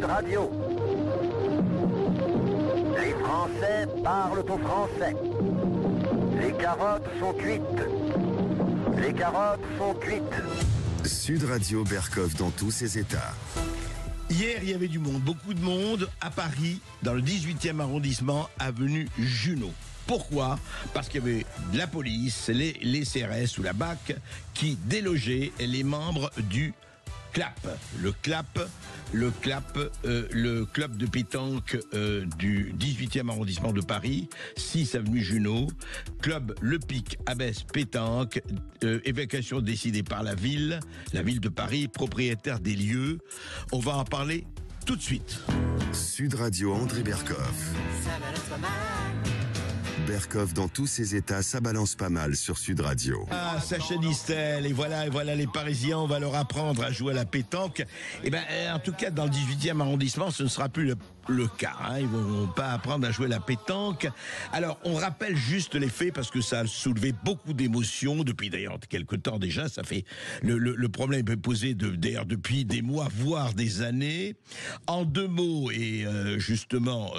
Sud Radio. Les Français parlent au français. Les carottes sont cuites. Les carottes sont cuites. Sud Radio Berkoff dans tous ses états. Hier, il y avait du monde, beaucoup de monde à Paris, dans le 18e arrondissement, avenue Junot. Pourquoi ? Parce qu'il y avait la police, les CRS ou la BAC qui délogeaient les membres du CLAP. Le club de pétanque du 18e arrondissement de Paris, 6 avenue Junot, club Le Pic Abbesse Pétanque, évacuation décidée par la ville de Paris, propriétaire des lieux. On va en parler tout de suite. Sud Radio André Berkoff. Berkoff dans tous ses états, ça balance pas mal sur Sud Radio. Ah, Sacha Distel, et voilà les Parisiens, on va leur apprendre à jouer à la pétanque. En tout cas, dans le 18e arrondissement, ce ne sera plus le cas. Ils vont pas apprendre à jouer à la pétanque. Alors, on rappelle juste les faits parce que ça a soulevé beaucoup d'émotions depuis d'ailleurs quelques temps déjà. Ça fait le problème est posé d'ailleurs depuis des mois, voire des années. En 2 mots, et justement,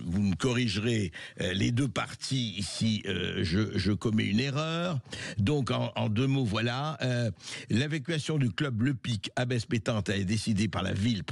vous me corrigerez les 2 parties ici. Je commets une erreur. Donc, en 2 mots, voilà. L'évacuation du club Le Pic Abbesse Pétanque a été décidée par la ville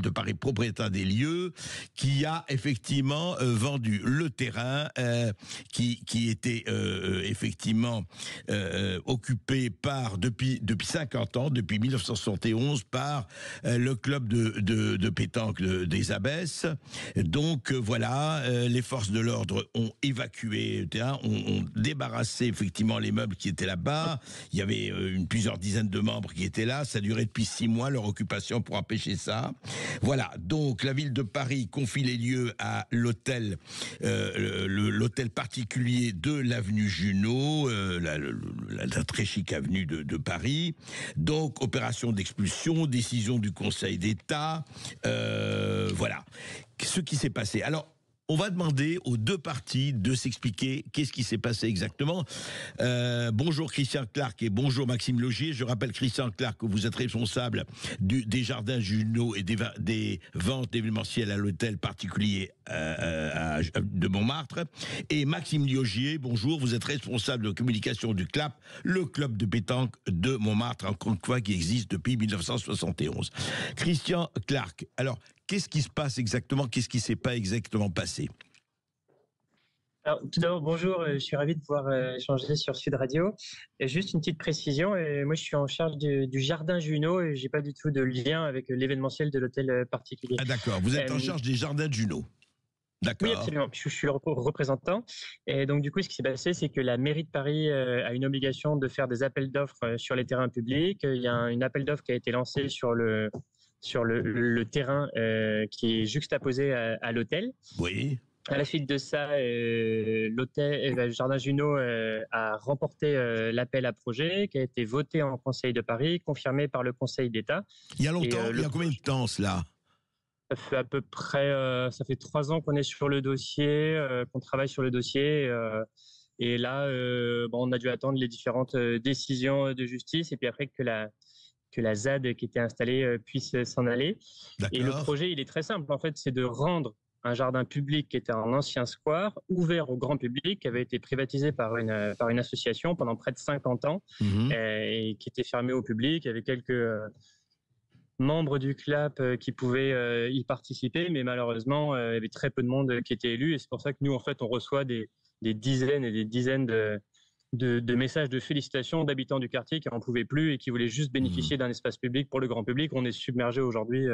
de Paris, propriétaire des lieux, qui a effectivement vendu le terrain qui était effectivement occupé depuis 50 ans, depuis 1971, par le club de pétanque des Abbesses. Donc voilà, les forces de l'ordre ont évacué le terrain, ont débarrassé effectivement les meubles qui étaient là-bas. Il y avait plusieurs dizaines de membres qui étaient là. Ça durait depuis 6 mois, leur occupation, pour empêcher ça. Voilà, donc la ville de Paris confie les lieux à l'hôtel particulier de l'avenue Junot, la très chic avenue de Paris. Donc, opération d'expulsion, décision du Conseil d'État, voilà. Ce qui s'est passé. Alors, on va demander aux 2 parties de s'expliquer qu'est-ce qui s'est passé exactement. Bonjour Christian Clark et bonjour Maxime Logier. Je rappelle, Christian Clark, que vous êtes responsable des jardins Junot et des ventes événementielles à l'hôtel particulier de Montmartre. Et Maxime Logier, bonjour, vous êtes responsable de communication du CLAP, le club de pétanque de Montmartre, encore une fois, qui existe depuis 1971. Christian Clark, alors, qu'est-ce qui se passe exactement ? Qu'est-ce qui ne s'est pas exactement passé ? Alors, tout d'abord, bonjour, je suis ravi de pouvoir échanger sur Sud Radio. Et juste une petite précision, moi je suis en charge du jardin Junot et j'ai pas du tout de lien avec l'événementiel de l'hôtel particulier. Ah d'accord, vous êtes en charge des jardins de Junot. D'accord. Oui, absolument. Je suis le représentant. Et donc, du coup, ce qui s'est passé, c'est que la mairie de Paris a une obligation de faire des appels d'offres sur les terrains publics. Il y a un appel d'offres qui a été lancé sur le terrain qui est juxtaposé à l'hôtel. Oui. À la suite de ça, l'hôtel Jardin Junot a remporté l'appel à projet qui a été voté en Conseil de Paris, confirmé par le Conseil d'État. Il y a longtemps, il y a combien de temps cela ? Ça fait à peu près, ça fait 3 ans qu'on est sur le dossier, qu'on travaille sur le dossier. Et là, on a dû attendre les différentes décisions de justice et puis après que la ZAD qui était installée puisse s'en aller. D'accord. Et le projet, il est très simple. En fait, c'est de rendre un jardin public qui était un ancien square, ouvert au grand public, qui avait été privatisé par une association pendant près de 50 ans, et qui était fermé au public. Il y avait quelques membres du CLAP qui pouvaient y participer, mais malheureusement, il y avait très peu de monde qui était élu, et c'est pour ça que nous, en fait, on reçoit des dizaines et des dizaines de messages de félicitations d'habitants du quartier qui n'en pouvaient plus et qui voulaient juste bénéficier d'un espace public pour le grand public. On est submergé aujourd'hui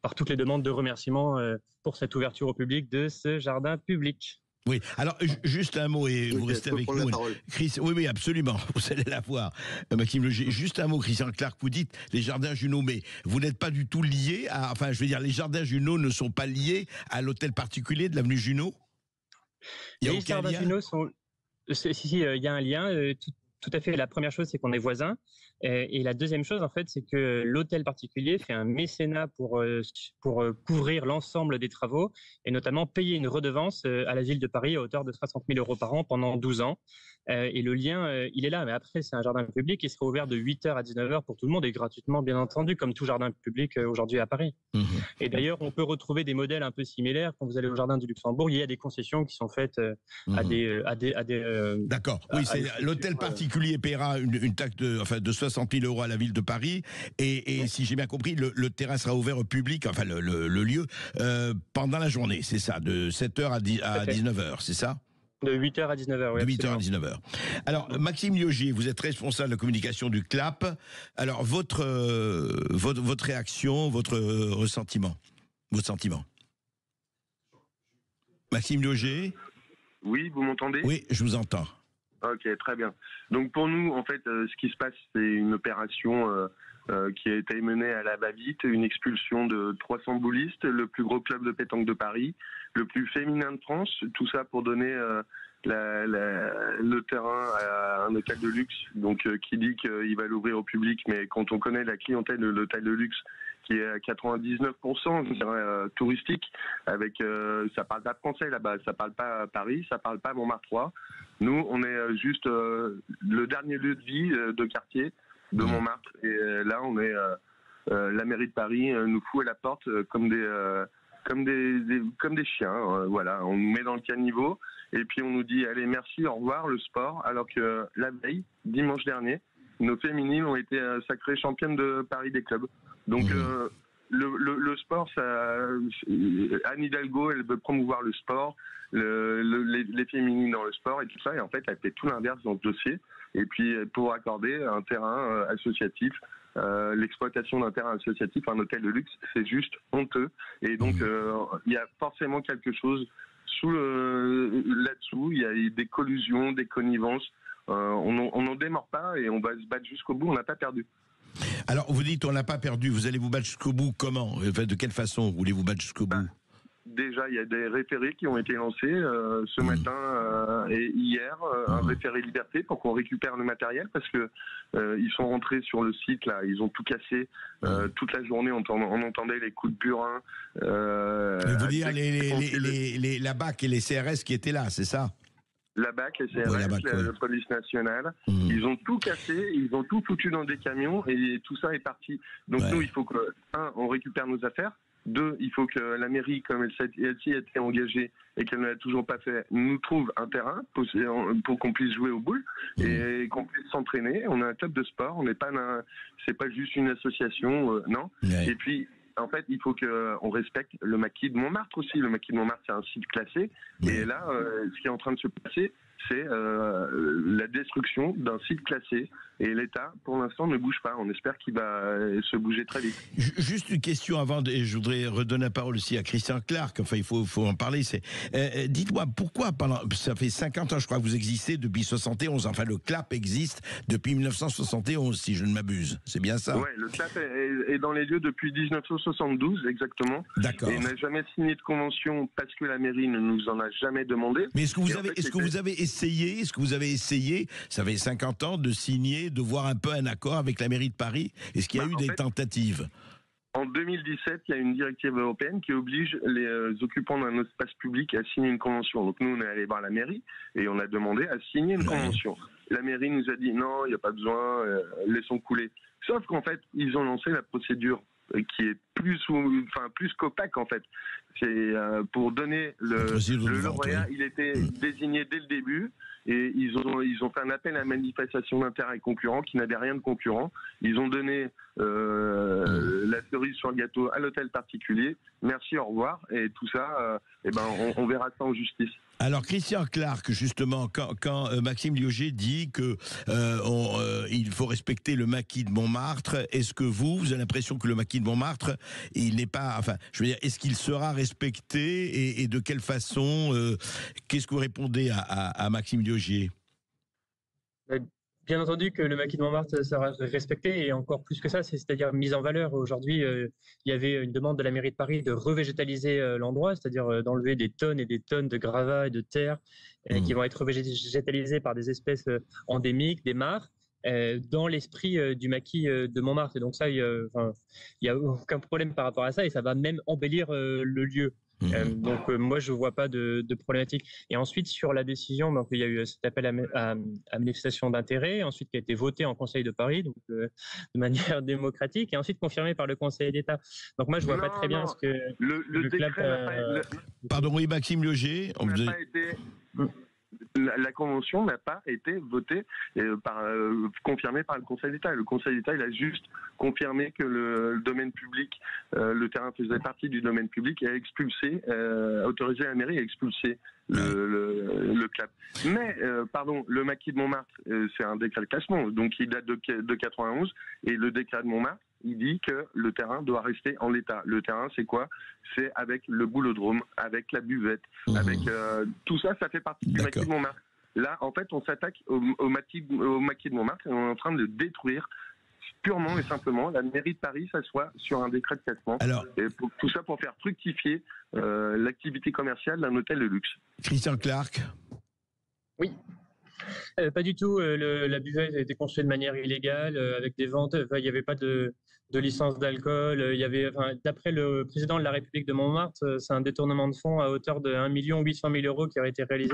par toutes les demandes de remerciements pour cette ouverture au public de ce jardin public. Oui, alors juste un mot et vous restez avec nous. Chris, oui, absolument, vous allez la voir. Maxime Logier, juste un mot, Christian Clark, vous dites les jardins Junot, mais vous n'êtes pas du tout lié à, enfin je veux dire, les jardins Junot ne sont pas liés à l'hôtel particulier de l'avenue Junot ? Les jardins Junot sont... Si, il y a un lien. Tout à fait. La première chose, c'est qu'on est voisins. Et la deuxième chose, en fait, c'est que l'hôtel particulier fait un mécénat pour couvrir l'ensemble des travaux et notamment payer une redevance à la ville de Paris à hauteur de 60 000 € par an pendant 12 ans. Et le lien, il est là. Mais après, c'est un jardin public qui sera ouvert de 8h à 19h pour tout le monde et gratuitement, bien entendu, comme tout jardin public aujourd'hui à Paris. Et d'ailleurs, on peut retrouver des modèles un peu similaires. Quand vous allez au jardin du Luxembourg, il y a des concessions qui sont faites à des D'accord. Oui, c'est l'hôtel particulier paiera une taxe de 60 000 € à la ville de Paris. Et si j'ai bien compris, le terrain sera ouvert au public, enfin le lieu, pendant la journée, c'est ça, de 7h à 19h, c'est ça? De 8h à 19h, oui. De 8h à 19h. Alors, Maxime Liogier, vous êtes responsable de la communication du CLAP. Alors, votre réaction, votre ressentiment, votre sentiment. Maxime Liogier? Oui, vous m'entendez? Oui, je vous entends. Ok, très bien. Donc pour nous, en fait, ce qui se passe, c'est une opération qui a été menée à la va-vite, une expulsion de 300 boulistes, le plus gros club de pétanque de Paris, le plus féminin de France, tout ça pour donner le terrain à un hôtel de luxe, donc qui dit qu'il va l'ouvrir au public, mais quand on connaît la clientèle de l'hôtel de luxe, qui est à 99% je dirais, touristique, avec ça parle pas français là-bas, ça parle pas Paris, ça parle pas Montmartre. Nous, on est juste le dernier lieu de vie de quartier de Montmartre, et là, on est la mairie de Paris nous fout à la porte comme des chiens. Voilà, on nous met dans le caniveau et puis on nous dit allez merci, au revoir le sport, alors que la veille, dimanche dernier, nos féminines ont été sacrées championnes de Paris des clubs. Donc le sport, Anne Hidalgo, elle veut promouvoir le sport, les féminines dans le sport et tout ça, et en fait elle fait tout l'inverse dans ce dossier. Et puis pour accorder un terrain associatif, l'exploitation d'un terrain associatif, un hôtel de luxe, c'est juste honteux. Et donc il y a forcément quelque chose là-dessous, il y a des collusions, des connivences. On n'en démord pas et on va se battre jusqu'au bout, on n'a pas perdu. Alors, vous dites on n'a pas perdu, vous allez vous battre jusqu'au bout, comment? Enfin, de quelle façon voulez-vous battre jusqu'au bout? Déjà, il y a des référés qui ont été lancés ce matin et hier, un référé liberté pour qu'on récupère le matériel, parce que ils sont rentrés sur le site, là, ils ont tout cassé toute la journée, on entendait les coups de burin. Vous dire la BAC et les CRS qui étaient là, c'est ça? La BAC, les CRS, la police nationale, ils ont tout cassé, ils ont tout foutu dans des camions et tout ça est parti. Donc nous, il faut que, on récupère nos affaires. 2, il faut que la mairie, comme elle s'y était engagée et qu'elle ne l'a toujours pas fait, nous trouve un terrain pour qu'on puisse jouer aux boules et qu'on puisse s'entraîner. On a un club de sport, c'est pas juste une association, non. Et puis, en fait, il faut qu'on respecte le maquis de Montmartre aussi. Le maquis de Montmartre, c'est un site classé. Et là, ce qui est en train de se passer, c'est la destruction d'un site classé. Et l'État, pour l'instant, ne bouge pas. On espère qu'il va se bouger très vite. Juste une question avant, et je voudrais redonner la parole aussi à Christian Clark. Enfin, il faut en parler. Dites-moi, pourquoi ça fait 50 ans, je crois, que vous existez depuis 71. Enfin, le CLAP existe depuis 1971, si je ne m'abuse. C'est bien ça? Oui, le CLAP est dans les lieux depuis 1972, exactement. D'accord. Et n'a jamais signé de convention parce que la mairie ne nous en a jamais demandé. Mais est-ce que vous avez essayé, ça fait 50 ans, de signer, de voir un peu un accord avec la mairie de Paris? Est-ce qu'il y a eu des tentatives? En 2017, il y a une directive européenne qui oblige les occupants d'un espace public à signer une convention. Donc nous, on est allé voir la mairie et on a demandé à signer une convention. La mairie nous a dit non, il n'y a pas besoin, laissons couler. Sauf qu'en fait, ils ont lancé la procédure qui est plus qu'opaque en fait. C'est pour donner le lauréat, il était désigné dès le début et ils ont fait un appel à manifestation d'intérêt concurrent qui n'avait rien de concurrent. Ils ont donné la cerise sur le gâteau à l'hôtel particulier. Merci, au revoir, et tout ça, on verra ça en justice. Alors Christian Clark, justement, quand Maxime Liogier dit que il faut respecter le maquis de Montmartre, est-ce que vous avez l'impression que le maquis de Montmartre, il n'est pas, enfin, je veux dire, est-ce qu'il sera respecté et de quelle façon? Qu'est-ce que vous répondez à Maxime Liogier? Bien entendu que le maquis de Montmartre sera respecté, et encore plus que ça, c'est-à-dire mise en valeur. Aujourd'hui, il y avait une demande de la mairie de Paris de revégétaliser l'endroit, c'est-à-dire d'enlever des tonnes et des tonnes de gravats et de terre qui vont être revégétalisés par des espèces endémiques, des mares. dans l'esprit du maquis de Montmartre. Et donc ça, il y a aucun problème par rapport à ça, et ça va même embellir le lieu. Donc moi je vois pas de problématique. Et ensuite sur la décision, donc il y a eu cet appel à manifestation d'intérêt, ensuite qui a été voté en Conseil de Paris, donc de manière démocratique, et ensuite confirmé par le Conseil d'État. Donc moi je vois pas très bien ce que le décret Pardon, oui, Maxime Loger. n'a pas été. La convention n'a pas été votée, confirmée par le Conseil d'État. Le Conseil d'État, il a juste confirmé que le domaine public, le terrain faisait partie du domaine public, et a expulsé, autorisé la mairie à expulser le CLAP. Mais, le maquis de Montmartre, c'est un décret de classement, donc il date de 91, et le décret de Montmartre, il dit que le terrain doit rester en l'état. Le terrain, c'est quoi? C'est avec le boulodrome, avec la buvette, avec tout ça, ça fait partie du maquis de Montmartre. Là, en fait, on s'attaque au maquis de Montmartre, et on est en train de détruire purement et simplement la mairie de Paris s'assoit sur un décret de classement. Et tout ça pour faire fructifier l'activité commerciale d'un hôtel de luxe. Christian Clark. Oui. Pas du tout. La buvette a été construite de manière illégale, avec des ventes. Il n'y avait pas de licence d'alcool. Il y avait, d'après le président de la République de Montmartre, c'est un détournement de fonds à hauteur de 1 800 000 € qui aurait été réalisé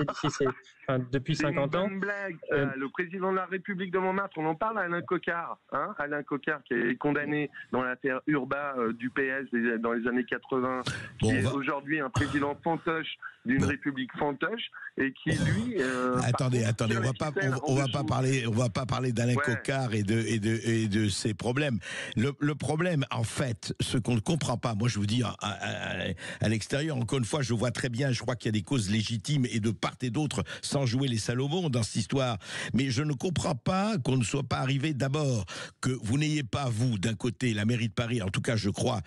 depuis 50 ans. C'est une blague. Le président de la République de Montmartre, on en parle à Alain Coquart. Alain Coquart qui est condamné dans l'affaire Urba du PS dans les années 80, qui est aujourd'hui un président fantoche d'une République fantoche, et qui lui... Attendez, on va pas parler d'Alain Coquart et de ses problèmes. Le problème, en fait, ce qu'on ne comprend pas, moi je vous dis à l'extérieur, encore une fois, je vois très bien, je crois qu'il y a des causes légitimes et de part et d'autre, sans jouer les Salomon dans cette histoire, mais je ne comprends pas qu'on ne soit pas arrivé d'abord, que vous n'ayez pas, vous, d'un côté, la mairie de Paris, en tout cas je crois,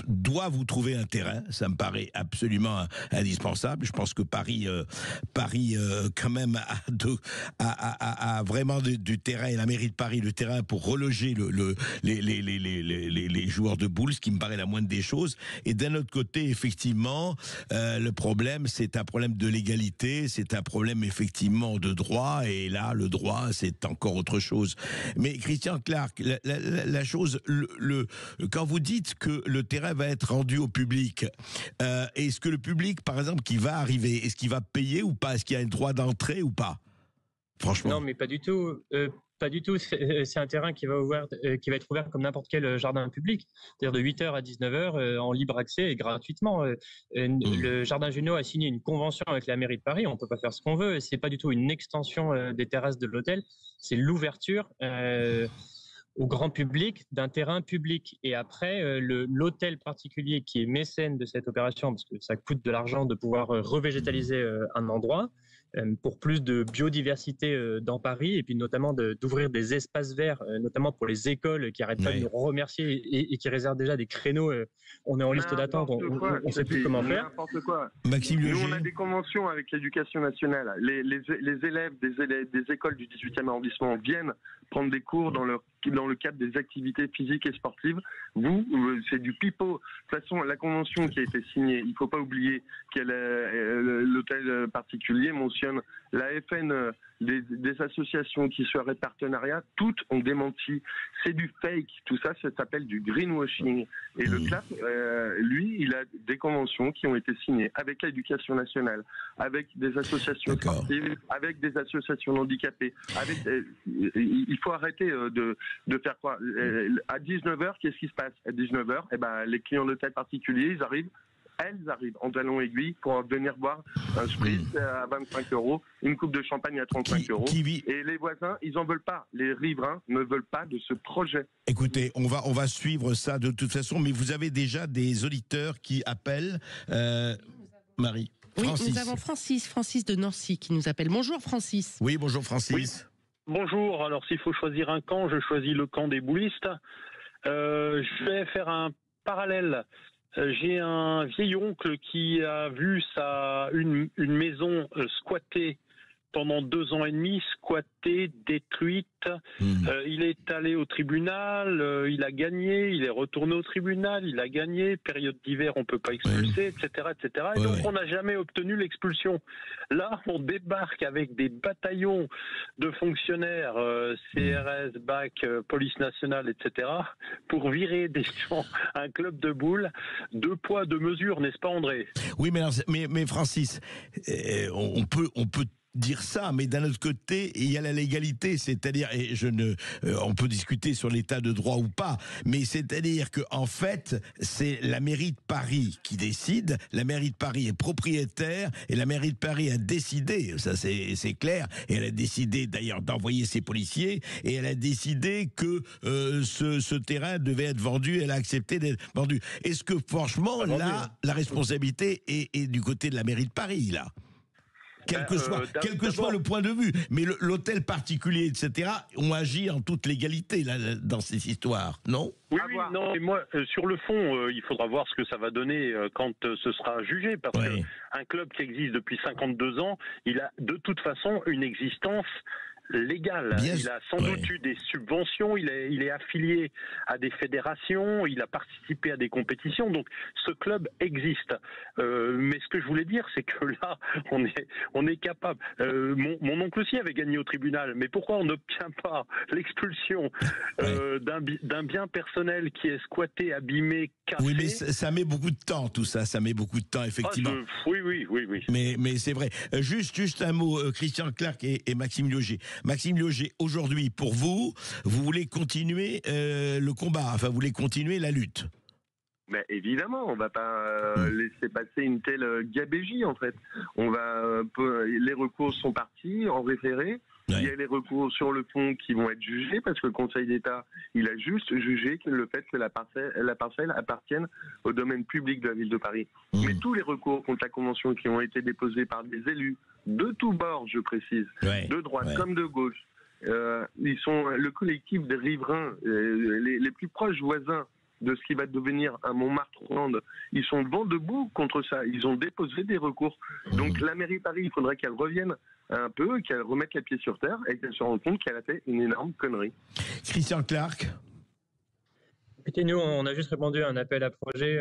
doit vous trouver un terrain, ça me paraît absolument indispensable. Je pense que Paris quand même a vraiment du terrain, et la mairie de Paris, le terrain pour reloger les joueurs de boules, ce qui me paraît la moindre des choses. Et d'un autre côté, effectivement, le problème, c'est un problème de légalité, c'est un problème effectivement de droit, et là, le droit, c'est encore autre chose. Mais Christian Clark, la chose, quand vous dites que le terrain va être rendu au public, est-ce que le public, par exemple, qui va arriver, est-ce qu'il va payer ou pas? Est-ce qu'il y a un droit d'entrée ou pas? Franchement. Non, mais pas du tout. Pas du tout. C'est un terrain qui va être ouvert comme n'importe quel jardin public, c'est-à-dire de 8h à 19h en libre accès et gratuitement. Le Jardin Junot a signé une convention avec la mairie de Paris. On peut pas faire ce qu'on veut. C'est pas du tout une extension des terrasses de l'hôtel. C'est l'ouverture au grand public d'un terrain public. Et après, l'hôtel particulier qui est mécène de cette opération, parce que ça coûte de l'argent de pouvoir revégétaliser un endroit, pour plus de biodiversité dans Paris, et puis notamment d'ouvrir des espaces verts, notamment pour les écoles qui n'arrêtent pas de nous remercier et qui réservent déjà des créneaux. On est en liste d'attente, on ne sait plus comment faire. N'importe quoi. Maxime Loger. Nous, on a des conventions avec l'éducation nationale. Les élèves des écoles du 18e arrondissement viennent prendre des cours dans le cadre des activités physiques et sportives. C'est du pipeau. De toute façon, la convention qui a été signée, il ne faut pas oublier que l'hôtel particulier mentionne la FN, des associations qui seraient partenariats, toutes ont démenti. C'est du fake. Tout ça, ça s'appelle du greenwashing. Et le CLAP, lui, il a des conventions qui ont été signées avec l'éducation nationale, avec des associations sportives, avec des associations handicapées. Il faut arrêter de faire quoi? À 19h, qu'est-ce qui se passe? À 19h, les clients d'hôtel particuliers, elles arrivent en talons aiguilles pour venir boire un spritz à 25 €, une coupe de champagne à 35 €. Et les voisins, ils en veulent pas. Les riverains ne veulent pas de ce projet. Écoutez, on va suivre ça de toute façon, mais vous avez déjà des auditeurs qui appellent. Marie. Oui, Francis. nous avons Francis de Nancy qui nous appelle. Bonjour Francis. Oui, bonjour Francis. Oui. Bonjour, alors s'il faut choisir un camp, je choisis le camp des boulistes. Je vais faire un parallèle. J'ai un vieil oncle qui a vu une maison squattée pendant 2 ans et demi squattée, détruite. Il est allé au tribunal, il a gagné, il est retourné au tribunal, il a gagné. Période d'hiver, on peut pas expulser, etc., etc. Et donc on n'a jamais obtenu l'expulsion. Là, on débarque avec des bataillons de fonctionnaires, CRS, BAC, police nationale, etc., pour virer des gens à un club de boules. 2 poids, 2 mesures, n'est-ce pas, André? Oui, mais Francis, on peut dire ça, mais d'un autre côté, il y a la légalité, c'est-à-dire, et on peut discuter sur l'état de droit ou pas, mais c'est-à-dire que en fait, c'est la mairie de Paris qui décide. La mairie de Paris est propriétaire et la mairie de Paris a décidé, ça c'est clair, et elle a décidé d'ailleurs d'envoyer ses policiers et elle a décidé que ce terrain devait être vendu. Elle a accepté d'être vendu. Est-ce que franchement, là, la responsabilité est du côté de la mairie de Paris, là? Quel que soit le point de vue, mais l'hôtel particulier, etc., ont agi en toute légalité là, dans ces histoires, non? Oui, non. Et moi, sur le fond, il faudra voir ce que ça va donner quand ce sera jugé, parce qu'un club qui existe depuis 52 ans, il a de toute façon une existence légal. Il a sans doute eu des subventions, il est affilié à des fédérations, il a participé à des compétitions, donc ce club existe. Mais ce que je voulais dire, c'est que là, on est capable. Mon oncle aussi avait gagné au tribunal, mais pourquoi on n'obtient pas l'expulsion d'un bien personnel qui est squatté, abîmé, cassé? Oui, mais ça met beaucoup de temps, tout ça. Ça met beaucoup de temps, effectivement. Oui. Mais c'est vrai. Juste un mot, Christian Clark et Maxime Lioger. Maxime Lioger, aujourd'hui, pour vous voulez continuer le combat, enfin, vous voulez continuer la lutte? Mais évidemment, on va pas laisser passer une telle gabégie, en fait. Les recours sont partis en référé. Il y a les recours sur le fond qui vont être jugés parce que le Conseil d'État, il a juste jugé le fait que la parcelle appartienne au domaine public de la ville de Paris. Mais tous les recours contre la Convention qui ont été déposés par des élus de tous bords, je précise, de droite comme de gauche, ils sont le collectif des riverains, les plus proches voisins de ce qui va devenir un Montmartre-Hollande, ils sont vent debout contre ça. Ils ont déposé des recours. Donc la mairie de Paris, il faudrait qu'elle revienne un peu, qu'elle remette les pieds sur terre et qu'elle se rende compte qu'elle a fait une énorme connerie. Christian Clark. Écoutez, nous, on a juste répondu à un appel à projet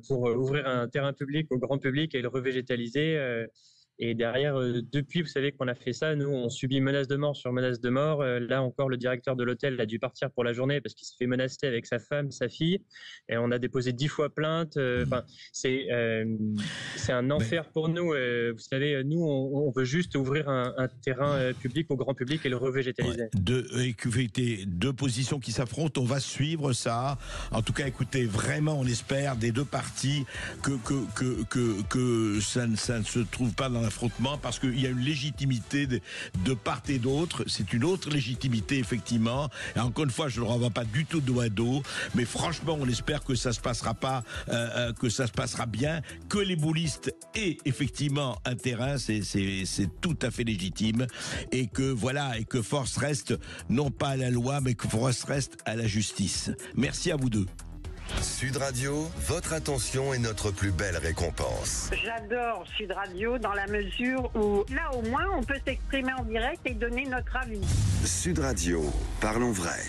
pour ouvrir un terrain public au grand public et le revégétaliser. Et derrière, depuis, vous savez qu'on a fait ça, nous, on subit menace de mort sur menace de mort. Là encore, le directeur de l'hôtel a dû partir pour la journée parce qu'il se fait menacer avec sa femme, sa fille. Et on a déposé 10 fois plainte. C'est un enfer pour nous. Vous savez, nous, on veut juste ouvrir un terrain public au grand public et le revégétaliser. Deux positions qui s'affrontent. On va suivre ça. En tout cas, écoutez, vraiment, on espère des deux parties que ça ne se trouve pas dans l'affrontement, parce qu'il y a une légitimité de part et d'autre. C'est une autre légitimité, effectivement. Et encore une fois, je ne le renvoie pas du tout dos à dos, mais franchement, on espère que ça se passera pas, que ça se passera bien, que les boulistes aient effectivement un terrain, c'est tout à fait légitime, et que voilà, et que force reste non pas à la loi, mais que force reste à la justice. Merci à vous deux. Sud Radio, votre attention est notre plus belle récompense. J'adore Sud Radio dans la mesure où, là au moins, on peut s'exprimer en direct et donner notre avis. Sud Radio, parlons vrai.